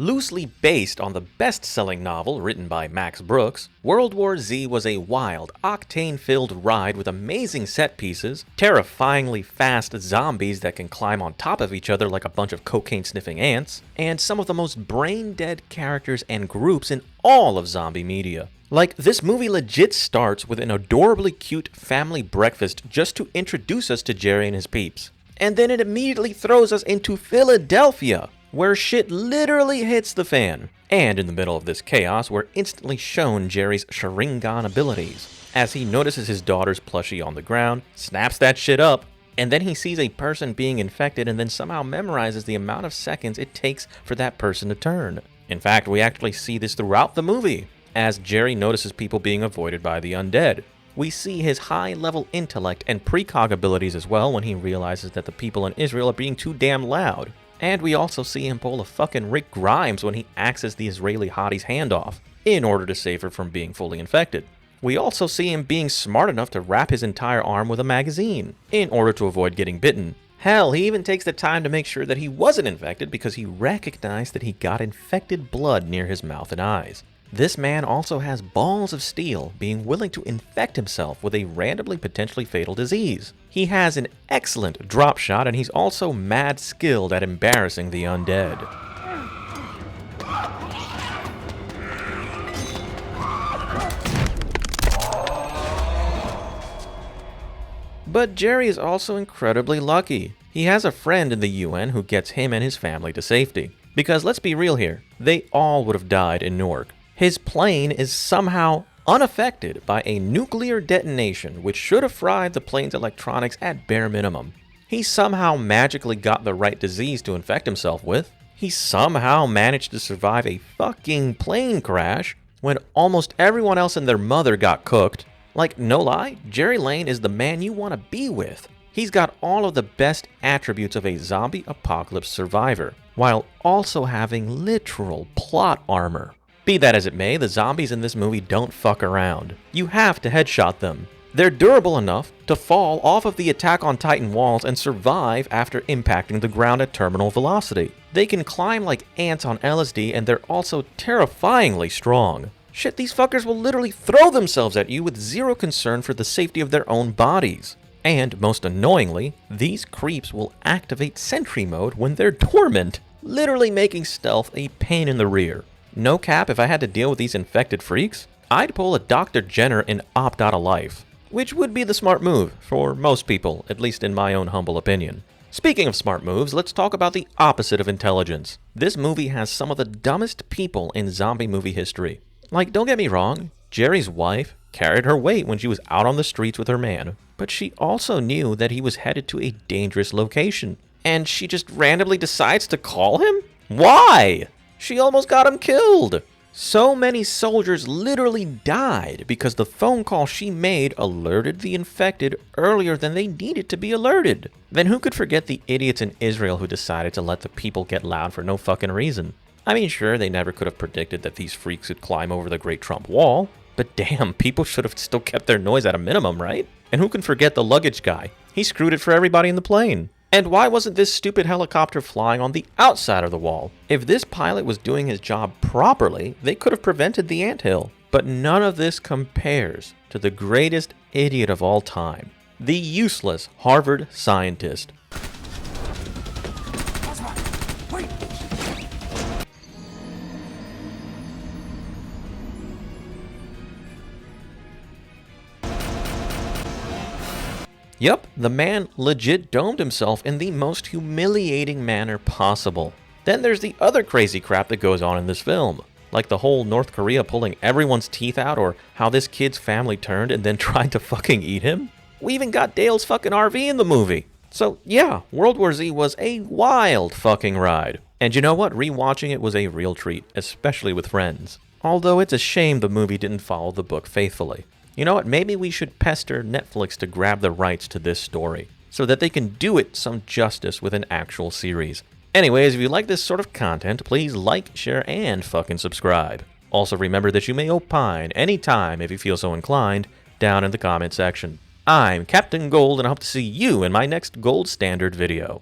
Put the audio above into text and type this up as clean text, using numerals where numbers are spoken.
Loosely based on the best-selling novel written by Max Brooks, World War Z was a wild, octane-filled ride with amazing set pieces, terrifyingly fast zombies that can climb on top of each other like a bunch of cocaine-sniffing ants, and some of the most brain-dead characters and groups in all of zombie media. Like, this movie legit starts with an adorably cute family breakfast just to introduce us to Jerry and his peeps. And then it immediately throws us into Philadelphia, where shit literally hits the fan. And in the middle of this chaos, we're instantly shown Jerry's Sharingan abilities, as he notices his daughter's plushie on the ground, snaps that shit up, and then he sees a person being infected and then somehow memorizes the amount of seconds it takes for that person to turn. In fact, we actually see this throughout the movie, as Jerry notices people being avoided by the undead. We see his high-level intellect and precog abilities as well when he realizes that the people in Israel are being too damn loud. And we also see him pull a fucking Rick Grimes when he axes the Israeli hottie's hand off, in order to save her from being fully infected. We also see him being smart enough to wrap his entire arm with a magazine, in order to avoid getting bitten. Hell, he even takes the time to make sure that he wasn't infected because he recognized that he got infected blood near his mouth and eyes. This man also has balls of steel, being willing to infect himself with a randomly potentially fatal disease. He has an excellent drop shot, and he's also mad skilled at embarrassing the undead. But Jerry is also incredibly lucky. He has a friend in the UN who gets him and his family to safety. Because let's be real here, they all would have died in Newark. His plane is somehow unaffected by a nuclear detonation, which should have fried the plane's electronics at bare minimum. He somehow magically got the right disease to infect himself with. He somehow managed to survive a fucking plane crash when almost everyone else and their mother got cooked. Like, no lie, Jerry Lane is the man you want to be with. He's got all of the best attributes of a zombie apocalypse survivor, while also having literal plot armor. Be that as it may, the zombies in this movie don't fuck around. You have to headshot them. They're durable enough to fall off of the Attack on Titan walls and survive after impacting the ground at terminal velocity. They can climb like ants on LSD, and they're also terrifyingly strong. Shit, these fuckers will literally throw themselves at you with zero concern for the safety of their own bodies. And most annoyingly, these creeps will activate sentry mode when they're dormant, literally making stealth a pain in the rear. No cap, if I had to deal with these infected freaks, I'd pull a Dr. Jenner and opt out of life. Which would be the smart move for most people, at least in my own humble opinion. Speaking of smart moves, let's talk about the opposite of intelligence. This movie has some of the dumbest people in zombie movie history. Like, don't get me wrong, Jerry's wife carried her weight when she was out on the streets with her man, but she also knew that he was headed to a dangerous location. And she just randomly decides to call him? Why? She almost got him killed. So many soldiers literally died because the phone call she made alerted the infected earlier than they needed to be alerted. Then who could forget the idiots in Israel who decided to let the people get loud for no fucking reason? I mean, sure, they never could have predicted that these freaks would climb over the Great Trump Wall, but damn, people should have still kept their noise at a minimum, right? And who can forget the luggage guy? He screwed it for everybody in the plane. And why wasn't this stupid helicopter flying on the outside of the wall? If this pilot was doing his job properly, they could have prevented the anthill. But none of this compares to the greatest idiot of all time, the useless Harvard scientist. Yep, the man legit domed himself in the most humiliating manner possible. Then there's the other crazy crap that goes on in this film, like the whole North Korea pulling everyone's teeth out, or how this kid's family turned and then tried to fucking eat him. We even got Dale's fucking RV in the movie. So yeah, World War Z was a wild fucking ride. And you know what? Rewatching it was a real treat, especially with friends. Although it's a shame the movie didn't follow the book faithfully. You know what, maybe we should pester Netflix to grab the rights to this story, so that they can do it some justice with an actual series. Anyways, if you like this sort of content, please like, share, and fucking subscribe. Also remember that you may opine anytime if you feel so inclined, down in the comment section. I'm Captain Gold, and I hope to see you in my next Gold Standard video.